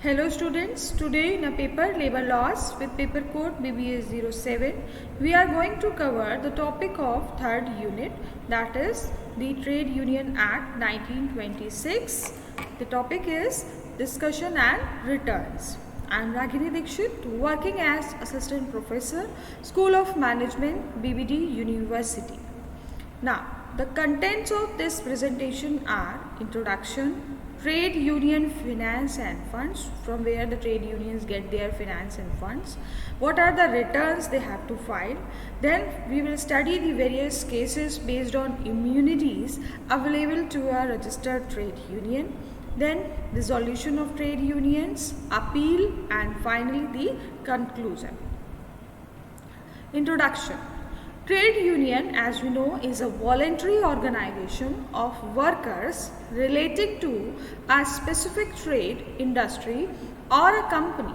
Hello students, today in a paper Labor Laws with paper code BBS07, we are going to cover the topic of third unit, that is the Trade Union Act 1926. The topic is discussion and returns. I am Ragini Dikshit, working as Assistant Professor, School of Management, BBD University. Now, the contents of this presentation are introduction, trade union finance and funds, from where the trade unions get their finance and funds, what are the returns they have to file, then we will study the various cases based on immunities available to a registered trade union, then dissolution of trade unions, appeal, and finally the conclusion. Introduction. Trade union, as we know, is a voluntary organization of workers relating to a specific trade, industry, or a company,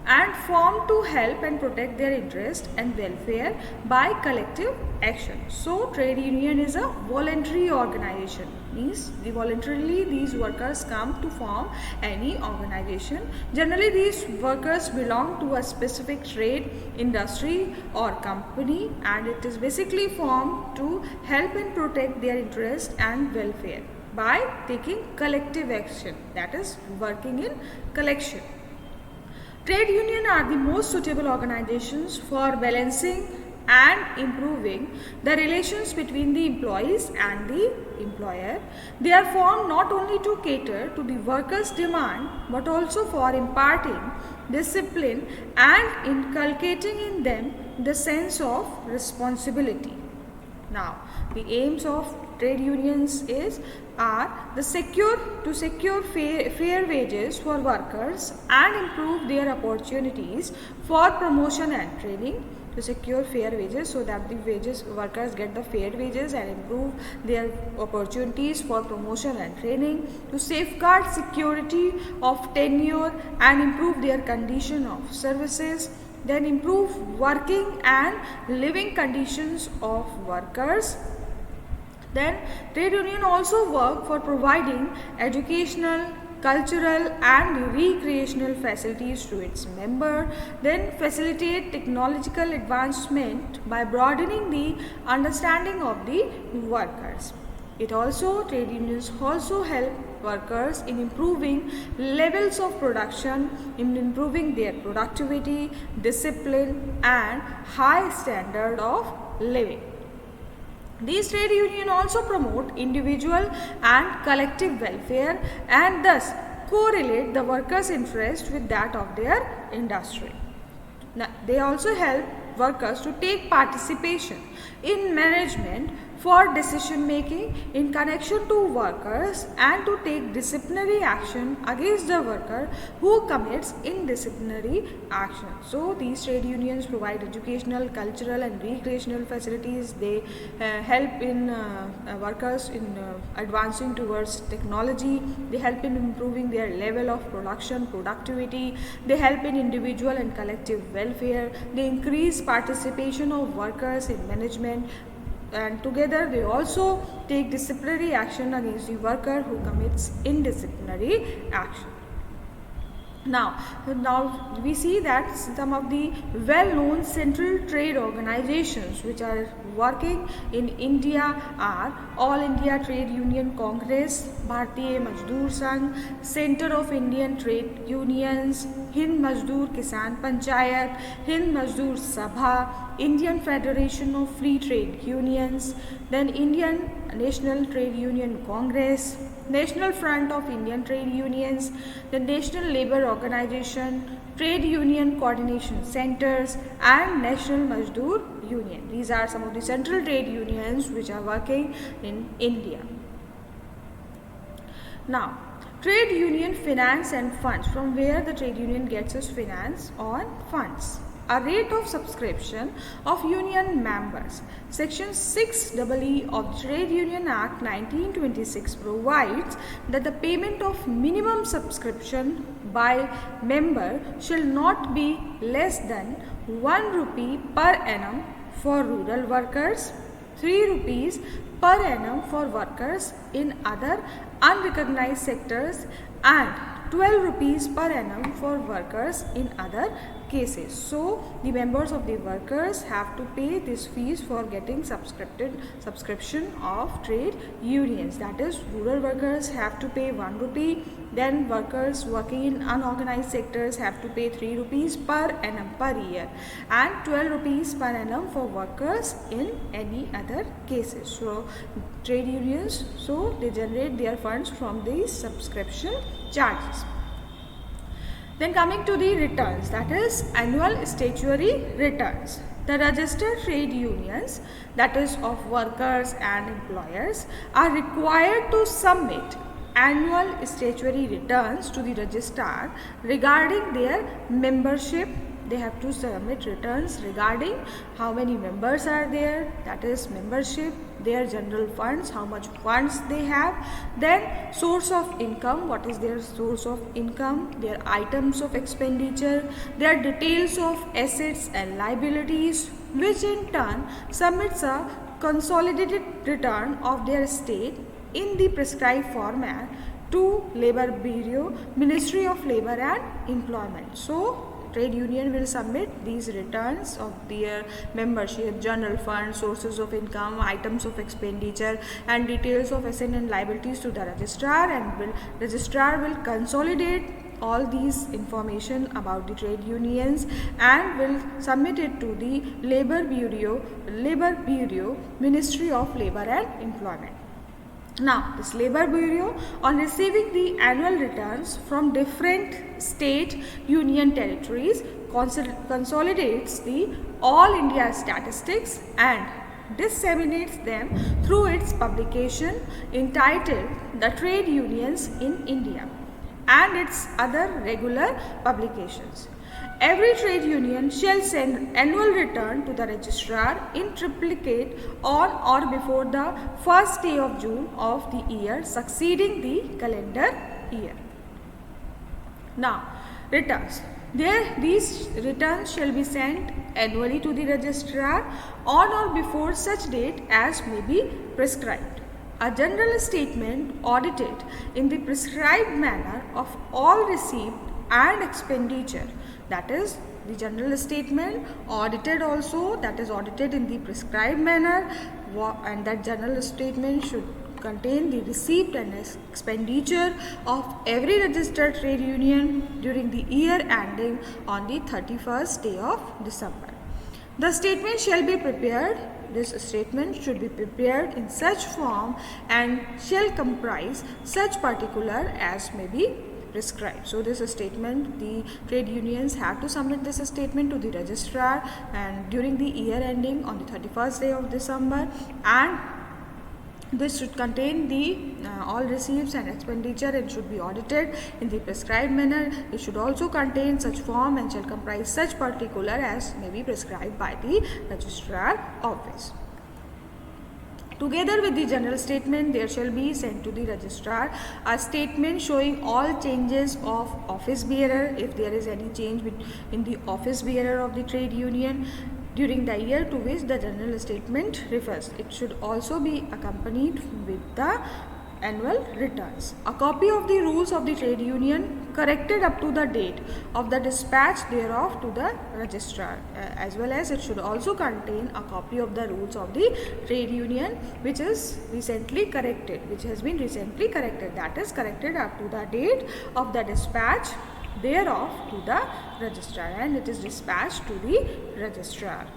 and formed to help and protect their interest and welfare by collective action. So, trade union is a voluntary organization. Means voluntarily these workers come to form any organization. Generally, these workers belong to a specific trade, industry, or company, and it is basically formed to help and protect their interest and welfare by taking collective action, that is working in collection. Trade unions are the most suitable organizations for balancing and improving the relations between the employees and the employer. They are formed not only to cater to the workers' demand but also for imparting discipline and inculcating in them the sense of responsibility. Now, the aims of trade unions are to secure fair wages for workers and improve their opportunities for promotion and training. To secure fair wages so that the workers get the fair wages and improve their opportunities for promotion and training. To safeguard security of tenure and improve their condition of services. Then improve working and living conditions of workers. Then trade union also work for providing educational, cultural and recreational facilities to its member, then facilitate technological advancement by broadening the understanding of the workers. Trade unions also help workers in improving levels of production, in improving their productivity, discipline and high standard of living. These trade unions also promote individual and collective welfare and thus correlate the workers' interest with that of their industry. Now, they also help workers to take participation in management for decision making in connection to workers and to take disciplinary action against the worker who commits indisciplinary action. So, these trade unions provide educational, cultural and recreational facilities. They help in workers in advancing towards technology. They help in improving their level of production, productivity. They help in individual and collective welfare. They increase participation of workers in management, and together they also take disciplinary action against the worker who commits indisciplinary action. Now we see that some of the well-known central trade organizations which are working in India are All India Trade Union Congress, Bharatiya Mazdoor Sangh, Center of Indian Trade Unions, Hind Mazdoor Kisan Panchayat, Hind Mazdoor Sabha, Indian Federation of Free Trade Unions, then Indian National Trade Union Congress, National Front of Indian Trade Unions, the National Labour Organization, Trade Union Coordination Centers and National Mazdoor Union. These are some of the central trade unions which are working in India. Now, trade union finance and funds, from where the trade union gets its finance or funds. A rate of subscription of union members. Section 6EE of the Trade Union Act 1926 provides that the payment of minimum subscription by member shall not be less than 1 rupee per annum for rural workers, 3 rupees per annum for workers in other unrecognized sectors and 12 rupees per annum for workers in other cases. So the members of the workers have to pay this fees for getting subscription of trade unions. That is, rural workers have to pay 1 rupee, then workers working in unorganized sectors have to pay 3 rupees per annum per year, and 12 rupees per annum for workers in any other cases. So trade unions, so they generate their funds from these subscription charges. Then coming to the returns, that is annual statutory returns. The registered trade unions, that is of workers and employers, are required to submit annual statutory returns to the registrar regarding their membership. They have to submit returns regarding how many members are there, that is membership, their general funds, how much funds they have, then source of income, what is their source of income, their items of expenditure, their details of assets and liabilities, which in turn submits a consolidated return of their estate in the prescribed format to Labour Bureau, Ministry of Labour and Employment. So trade union will submit these returns of their membership, general fund, sources of income, items of expenditure and details of assets and liabilities to the registrar, and registrar will consolidate all these information about the trade unions and will submit it to the Labour Bureau, Ministry of Labour and Employment. Now, this Labour Bureau, on receiving the annual returns from different state union territories, consolidates the all India statistics and disseminates them through its publication entitled The Trade Unions in India and its other regular publications. Every trade union shall send annual return to the registrar in triplicate on or before the first day of June of the year succeeding the calendar year. Now, returns. These returns shall be sent annually to the registrar on or before such date as may be prescribed. A general statement audited in the prescribed manner of all receipt and expenditure, that is the general statement audited also, that is audited in the prescribed manner, and that general statement should contain the receipt and expenditure of every registered trade union during the year ending on the 31st day of December. The statement shall be prepared. This statement should be prepared in such form and shall comprise such particular as may be prescribed. So this statement, the trade unions have to submit this statement to the registrar and during the year ending on the 31st day of December, and this should contain the all receipts and expenditure and should be audited in the prescribed manner. It should also contain such form and shall comprise such particular as may be prescribed by the registrar office. Together with the general statement, there shall be sent to the registrar a statement showing all changes of office bearer, if there is any change in the office bearer of the trade union during the year to which the general statement refers. It should also be accompanied with the annual returns. A copy of the rules of the trade union corrected up to the date of the dispatch thereof to the registrar, as well as it should also contain a copy of the rules of the trade union which is recently corrected, that is corrected up to the date of the dispatch thereof to the registrar, and it is dispatched to the registrar.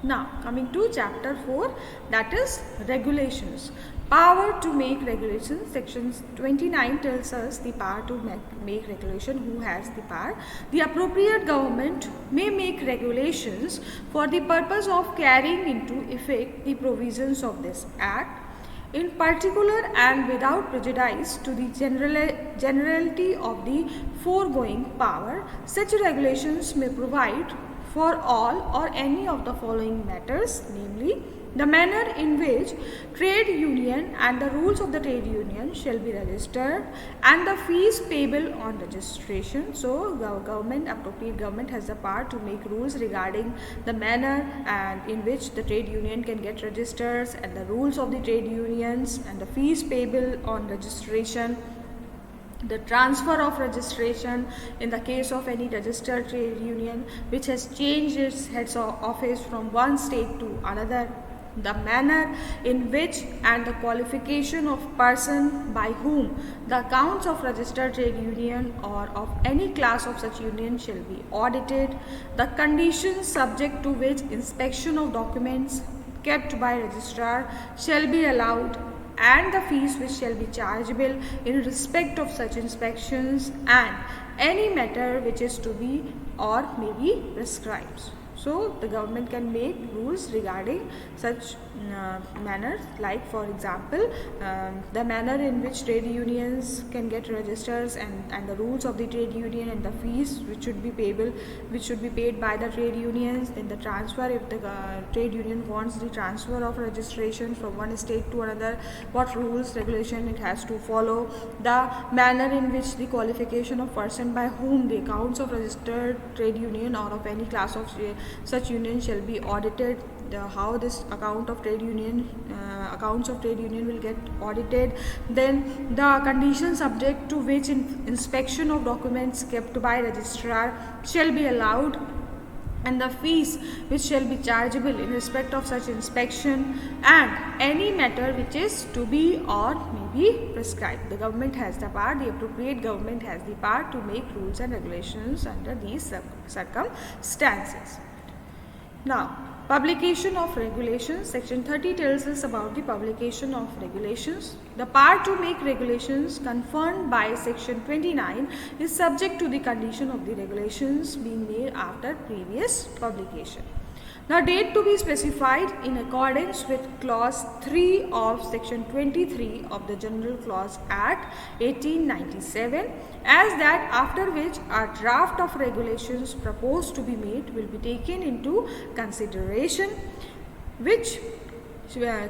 Now coming to chapter 4, that is regulations. Power to make regulations. Section 29 tells us the power to make regulation. Who has the power? The appropriate government may make regulations for the purpose of carrying into effect the provisions of this act. In particular and without prejudice to the generality of the foregoing power, such regulations may provide for all or any of the following matters, namely the manner in which trade union and the rules of the trade union shall be registered and the fees payable on registration. So appropriate government has the power to make rules regarding the manner and in which the trade union can get registered and the rules of the trade unions and the fees payable on registration. The transfer of registration in the case of any registered trade union which has changed its head office from one state to another, the manner in which and the qualification of person by whom the accounts of registered trade union or of any class of such union shall be audited, the conditions subject to which inspection of documents kept by registrar shall be allowed, and the fees which shall be chargeable in respect of such inspections, and any matter which is to be or may be prescribed. So the government can make rules regarding such manners, like for example the manner in which trade unions can get registers, and the rules of the trade union, and the fees which should be payable, which should be paid by the trade unions. Then the transfer, if the trade union wants the transfer of registration from one state to another, what rules regulation it has to follow, the manner in which the qualification of person by whom the accounts of registered trade union or of any class of such union shall be audited, how this accounts of trade union will get audited, then the conditions subject to which inspection of documents kept by registrar shall be allowed, and the fees which shall be chargeable in respect of such inspection, and any matter which is to be or may be prescribed. The government has the power, the appropriate government has the power to make rules and regulations under these circumstances. Now, publication of regulations. Section 30 tells us about the publication of regulations. The power to make regulations conferred by Section 29 is subject to the condition of the regulations being made after previous publication. Now, date to be specified in accordance with Clause 3 of Section 23 of the General Clause Act 1897, as that after which a draft of regulations proposed to be made will be taken into consideration, which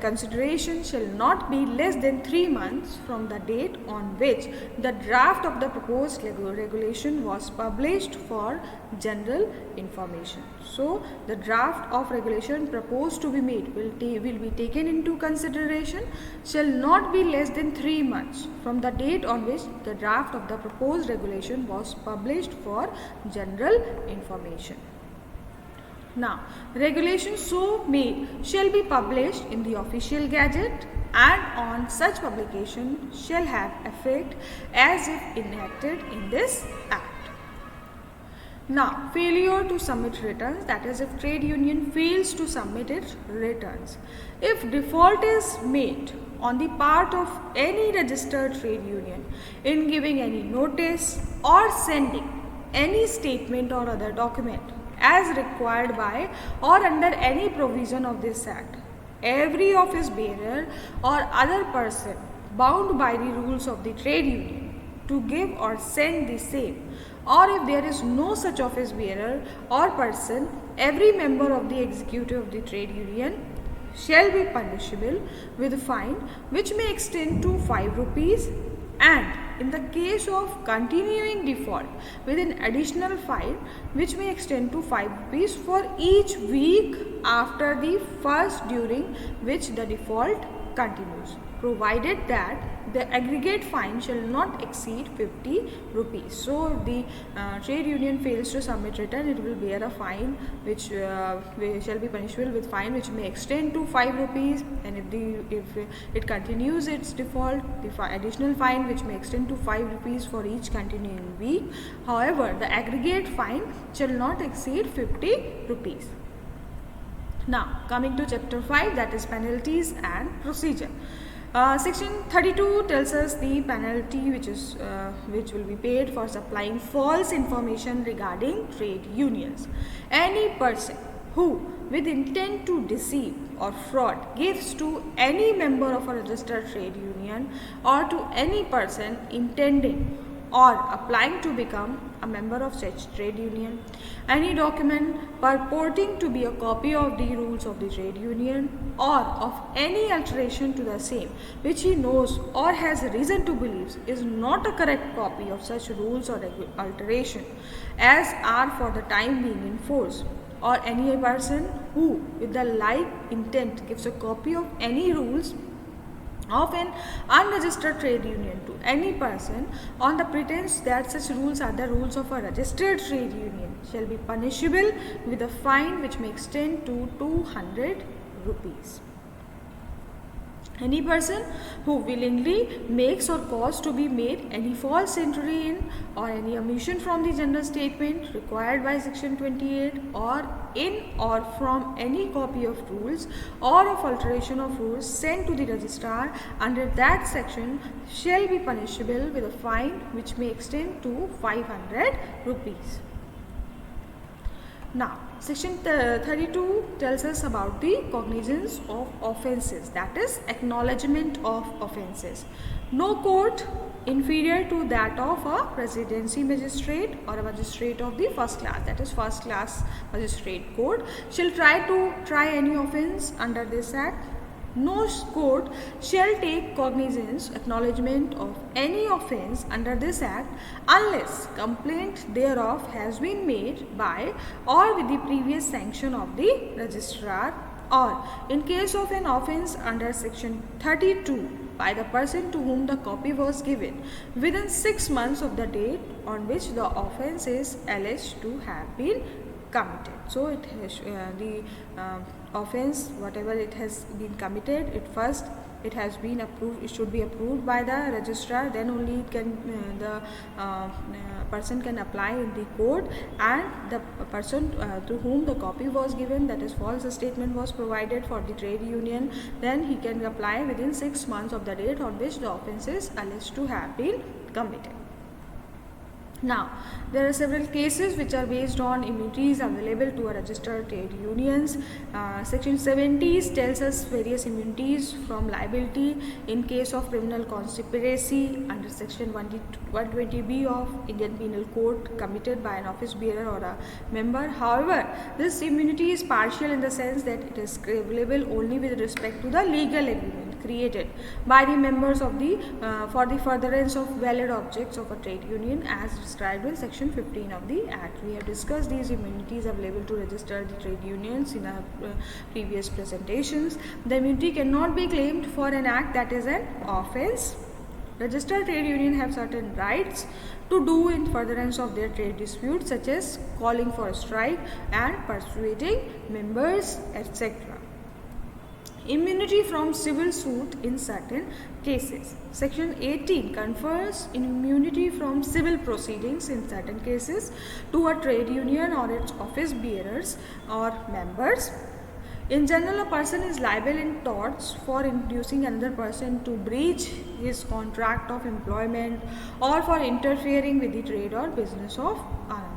consideration shall not be less than 3 months from the date on which the draft of the proposed regulation was published for general information. So, the draft of regulation proposed to be made will be taken into consideration shall not be less than 3 months from the date on which the draft of the proposed regulation was published for general information. Now, regulations so made shall be published in the official gazette, and on such publication shall have effect as if enacted in this act. Now, failure to submit returns, that is, if trade union fails to submit its returns. If default is made on the part of any registered trade union in giving any notice or sending any statement or other document as required by or under any provision of this act, every office bearer or other person bound by the rules of the trade union to give or send the same, or if there is no such office bearer or person, every member of the executive of the trade union shall be punishable with a fine which may extend to 5 rupees, and in the case of continuing default with an additional fine which may extend to 5 rupees for each week after the first during which the default continues, provided that the aggregate fine shall not exceed 50 rupees. So, if the trade union fails to submit return, it will bear a fine which shall be punishable with fine which may extend to 5 rupees, and if it continues its default, the additional fine which may extend to 5 rupees for each continuing week. However, the aggregate fine shall not exceed 50 rupees. Now, coming to chapter 5, that is penalties and procedure. Section 32 tells us the penalty which will be paid for supplying false information regarding trade unions. Any person who, with intent to deceive or fraud, gives to any member of a registered trade union or to any person intending or applying to become a member of such trade union any document purporting to be a copy of the rules of the trade union or of any alteration to the same which he knows or has reason to believe is not a correct copy of such rules or alteration as are for the time being in force, or any person who with the like intent gives a copy of any rules of an unregistered trade union to any person on the pretense that such rules are the rules of a registered trade union shall be punishable with a fine which may extend to 200 rupees. Any person who willingly makes or cause to be made any false entry in or any omission from the general statement required by section 28 or in or from any copy of rules or of alteration of rules sent to the registrar under that section shall be punishable with a fine which may extend to 500 rupees. Now, section 32 tells us about the cognizance of offences, that is acknowledgement of offences. No court inferior to that of a presidency magistrate or a magistrate of the first class, that is first class magistrate court, shall try any offence under this act. No court shall take cognizance, acknowledgement of any offence under this act unless complaint thereof has been made by or with the previous sanction of the registrar, or in case of an offence under section 32 by the person to whom the copy was given within 6 months of the date on which the offence is alleged to have been committed. So it has the offence, whatever it has been committed, it has been approved, it should be approved by the registrar, then only it can the person can apply in the court, and the person to whom the copy was given, that is false statement was provided for the trade union, then he can apply within 6 months of the date on which the offence is alleged to have been committed. Now, there are several cases which are based on immunities available to a registered trade unions. Section 70 tells us various immunities from liability in case of criminal conspiracy under section 120B of Indian Penal Code committed by an office bearer or a member. However, this immunity is partial in the sense that it is available only with respect to the legal agreement created by the members of the for the furtherance of valid objects of a trade union as described in section 15 of the act. We have discussed these immunities available to register the trade unions in our previous presentations. The immunity cannot be claimed for an act that is an offence. Registered trade union have certain rights to do in furtherance of their trade disputes, such as calling for a strike and persuading members, etc. Immunity from civil suit in certain cases. Section 18 confers immunity from civil proceedings in certain cases to a trade union or its office bearers or members. In general, a person is liable in torts for inducing another person to breach his contract of employment or for interfering with the trade or business of another.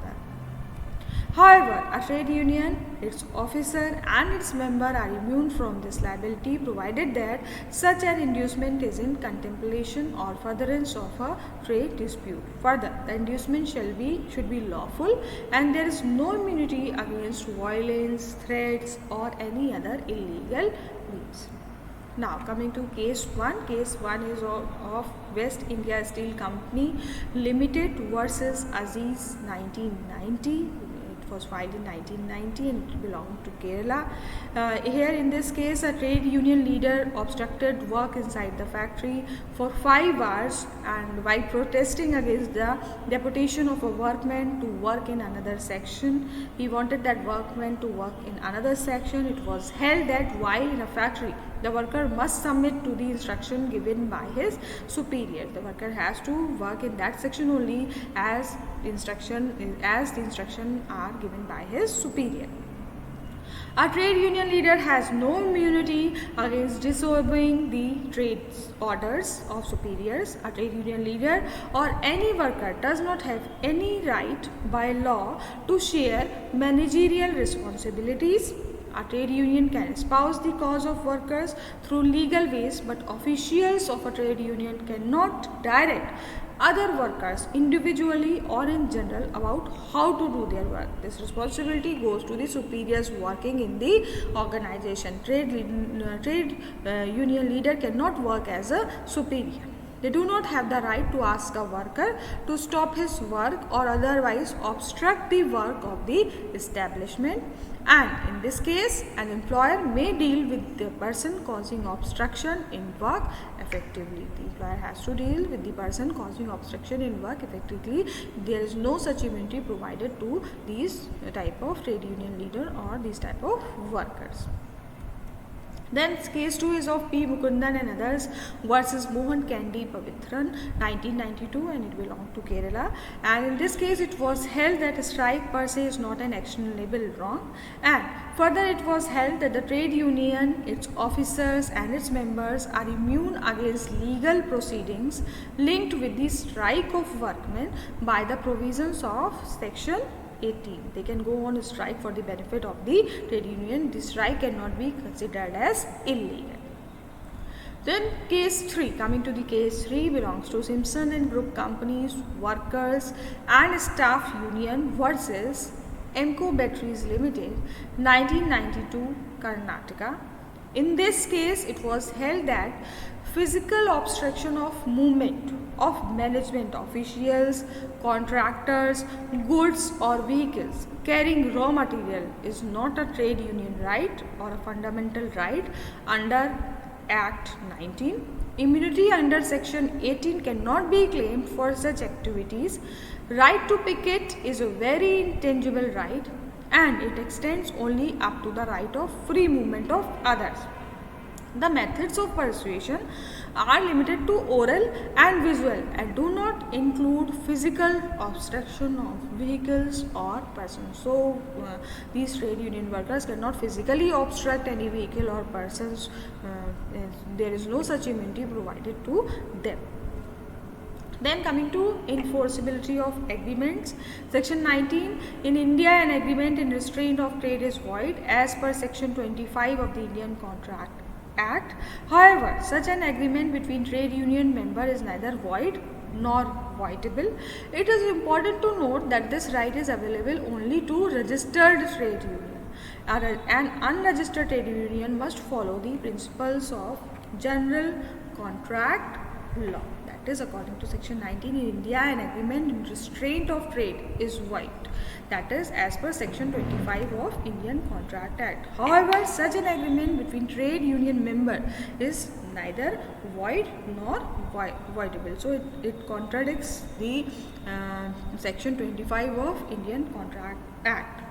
However, a trade union, its officer and its member are immune from this liability provided that such an inducement is in contemplation or furtherance of a trade dispute. Further, the inducement should be lawful, and there is no immunity against violence, threats or any other illegal means. Now coming to case 1. Case 1 is of West India Steel Company Limited versus Aziz 1990. It was filed in 1990 and it belonged to Kerala. Here in this case, a trade union leader obstructed work inside the factory for 5 hours, and while protesting against the deputation of a workman to work in another section, he wanted that workman to work in another section. It was held that while in a factory, the worker must submit to the instruction given by his superior. The worker has to work in that section only as the instruction are given by his superior. A trade union leader has no immunity against disobeying the trade orders of superiors. A trade union leader or any worker does not have any right by law to share managerial responsibilities. A trade union can espouse the cause of workers through legal ways, but officials of a trade union cannot direct other workers individually or in general about how to do their work. This responsibility goes to the superiors working in the organization. Trade union leader cannot work as a superior. They do not have the right to ask a worker to stop his work or otherwise obstruct the work of the establishment. And in this case, an employer may deal with the person causing obstruction in work effectively. The employer has to deal with the person causing obstruction in work effectively. There is no such immunity provided to these type of trade union leader or these type of workers. Then case 2 is of P. Mukundan and others versus Mohan Candy Pavitran 1992, and it belonged to Kerala. And in this case it was held that strike per se is not an actionable wrong, and further it was held that the trade union, its officers and its members are immune against legal proceedings linked with the strike of workmen by the provisions of section 18. They can go on strike for the benefit of the trade union. The strike cannot be considered as illegal. Then case 3, coming to the case 3, belongs to Simpson and Group Companies, Workers and Staff Union versus Emco Batteries Limited 1992, Karnataka. In this case it was held that physical obstruction of movement of management officials, contractors, goods or vehicles carrying raw material is not a trade union right or a fundamental right under Act 19. Immunity under section 18 cannot be claimed for such activities. Right to picket is a very intangible right, and it extends only up to the right of free movement of others. The methods of persuasion are limited to oral and visual and do not include physical obstruction of vehicles or persons. So, these trade union workers cannot physically obstruct any vehicle or persons. There is no such immunity provided to them. Then coming to enforceability of agreements, section 19, in India an agreement in restraint of trade is void as per section 25 of the Indian Contract Act. However, such an agreement between trade union member is neither void nor voidable. It is important to note that this right is available only to registered trade union. An unregistered trade union must follow the principles of general contract law. That is, according to section 19, in India an agreement in restraint of trade is void. That is as per section 25 of Indian Contract Act. However, such an agreement between trade union member is neither void nor voidable. So it contradicts the section 25 of Indian Contract Act.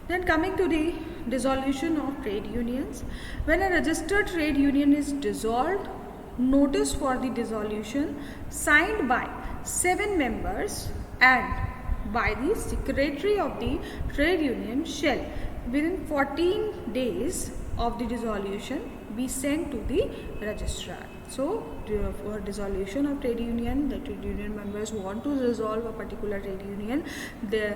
Then coming to the dissolution of trade unions, when a registered trade union is dissolved, notice for the dissolution signed by 7 members and by the secretary of the trade union shall within 14 days of the dissolution be sent to the registrar. So, for dissolution of trade union, the trade union members want to dissolve a particular trade union, they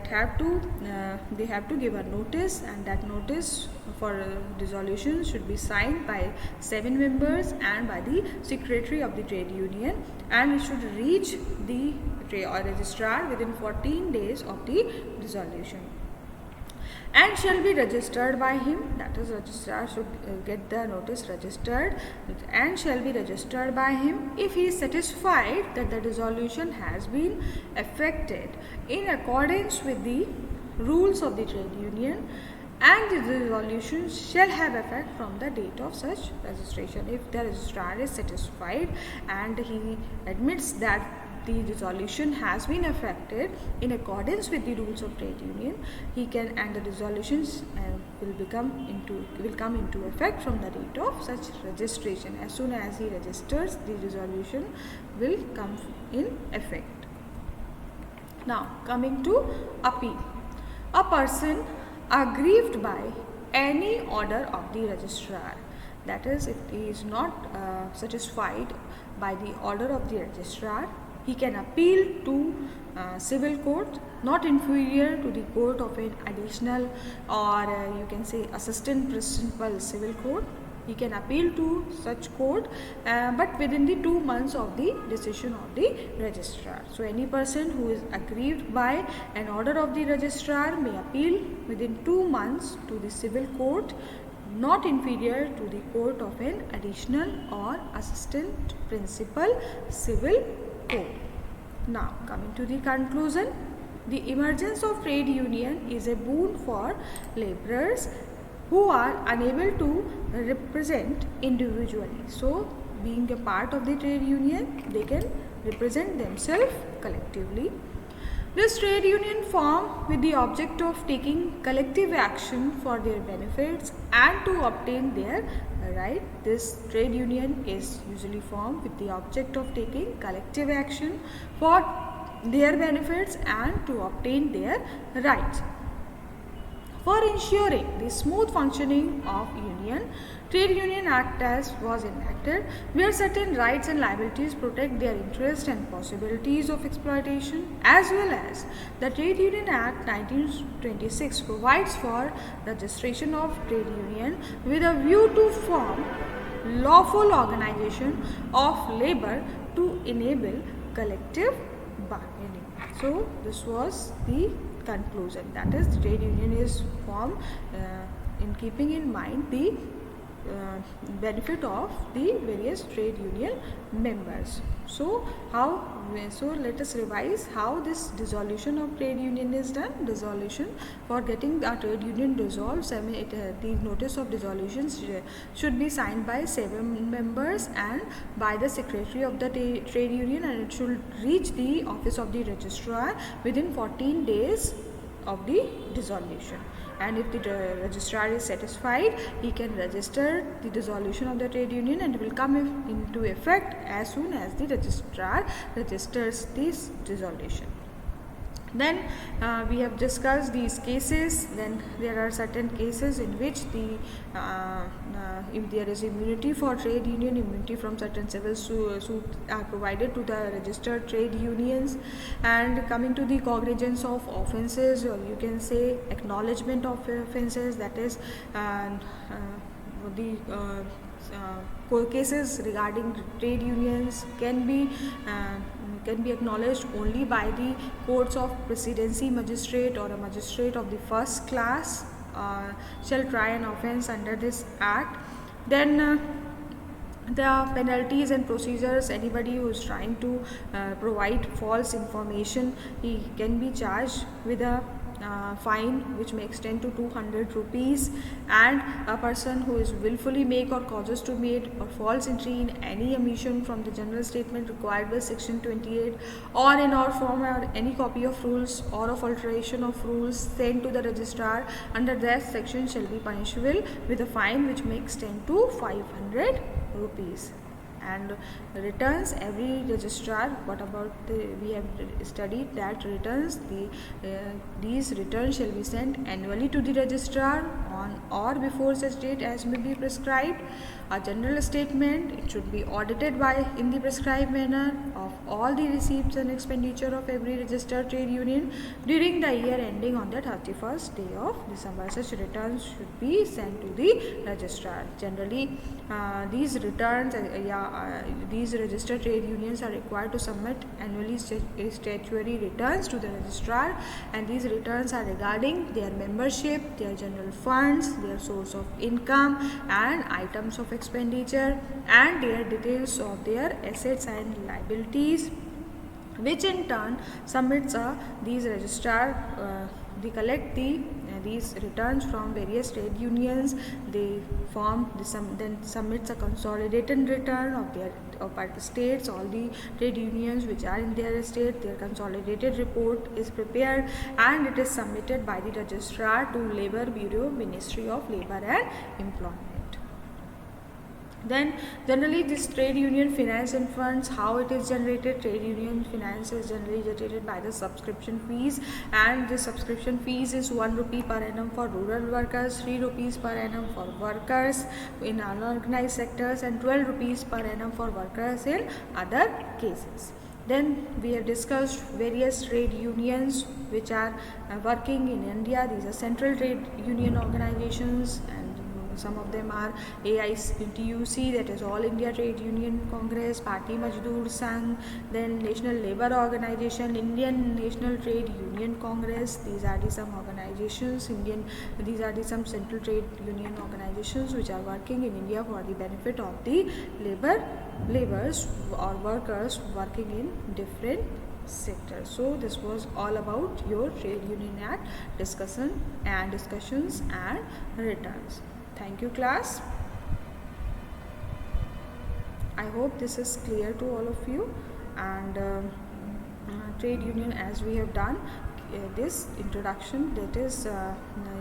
have to give a notice, and that notice for dissolution should be signed by 7 members and by the secretary of the trade union, and it should reach the registrar within 14 days of the dissolution, and shall be registered by him. That is, registrar should get the notice registered and shall be registered by him if he is satisfied that the dissolution has been effected in accordance with the rules of the trade union, and the dissolution shall have effect from the date of such registration. If the registrar is satisfied and he admits that the dissolution has been effected in accordance with the rules of trade union, he can, and the dissolutions will come into effect from the date of such registration. As soon as he registers, the dissolution will come in effect. Now coming to appeal, a person aggrieved by any order of the registrar, that is, if he is not satisfied by the order of the registrar, he can appeal to civil court, not inferior to the court of an additional or you can say assistant principal civil court. He can appeal to such court, but within the 2 months of the decision of the registrar. So any person who is aggrieved by an order of the registrar may appeal within 2 months to the civil court not inferior to the court of an additional or assistant principal civil court. Now, coming to the conclusion, the emergence of trade union is a boon for laborers who are unable to represent individually. So, being a part of the trade union, they can represent themselves collectively. This trade union formed with the object of taking collective action for their benefits and to obtain their right. This trade union is usually formed with the object of taking collective action for their benefits and to obtain their rights. For ensuring the smooth functioning of union, Trade Union Act as was enacted, where certain rights and liabilities protect their interests and possibilities of exploitation, as well as the Trade Union Act 1926 provides for registration of trade union with a view to form lawful organization of labor to enable collective bargaining. So this was the conclusion, that is, the trade union is formed in keeping in mind the benefit of the various trade union members. So let us revise how this dissolution of trade union is done. Dissolution, for getting a trade union dissolved, the notice of dissolution should be signed by 7 members and by the secretary of the trade union, and it should reach the office of the registrar within 14 days of the dissolution. And if the registrar is satisfied, he can register the dissolution of the trade union, and it will come into effect as soon as the registrar registers this dissolution. Then we have discussed these cases. Then there are certain cases in which if there is immunity for trade union, immunity from certain civil suits are provided to the registered trade unions. And coming to the cognizance of offences, or you can say acknowledgement of offences, that is cases regarding trade unions can be acknowledged only by the courts of presidency magistrate, or a magistrate of the first class shall try an offence under this act. Then the penalties and procedures, anybody who is trying to provide false information, he can be charged with a fine which may extend to 200 rupees, and a person who is willfully make or causes to make or false entry in any omission from the general statement required by section 28, or in or form or any copy of rules or of alteration of rules sent to the registrar under that section shall be punishable with a fine which may extend to 500 rupees. And returns, every registrar, what about we have studied that returns, these returns shall be sent annually to the registrar on or before such date as may be prescribed. A general statement, it should be audited in the prescribed manner of all the receipts and expenditure of every registered trade union during the year ending on the 31st day of December. Such returns should be sent to the registrar. Generally, these returns, these registered trade unions are required to submit annually statutory returns to the registrar, and these returns are regarding their membership, their general funds, their source of income and items of expenditure, and their details of their assets and liabilities, which in turn submits these registrar. They collect these returns from various trade unions. They then submits a consolidated return of the states, all the trade unions which are in their state. Their consolidated report is prepared and it is submitted by the registrar to Labour Bureau, Ministry of Labour and Employment. Then generally this trade union finance and funds, how it is generated. Trade union finance is generally generated by the subscription fees, and the subscription fees is 1 rupee per annum for rural workers, 3 rupees per annum for workers in unorganized sectors, and 12 rupees per annum for workers in other cases. Then we have discussed various trade unions which are working in India. These are central trade union organizations, and Some of them are AITUC, that is All India Trade Union Congress, Party Mazdoor Sangh, then National Labour Organization, Indian National Trade Union Congress. These are the some organizations, these are the some central trade union organizations which are working in India for the benefit of the laborers or workers working in different sectors. So this was all about your Trade Union Act discussions and returns. Thank you, class. I hope this is clear to all of you. And trade union, as we have done this introduction, that is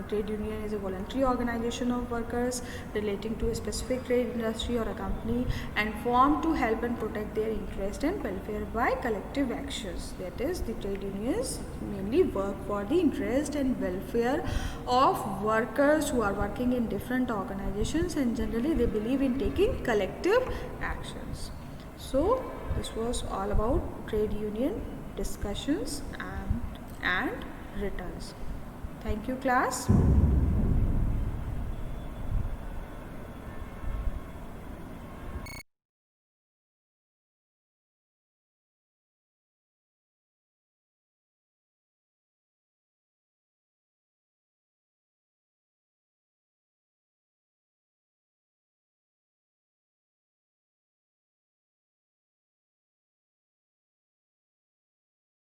trade union is a voluntary organization of workers relating to a specific trade industry or a company and formed to help and protect their interest and welfare by collective actions. That is, the trade unions mainly work for the interest and welfare of workers who are working in different organizations, and generally they believe in taking collective actions. So this was all about trade union discussions and returns. Thank you, class.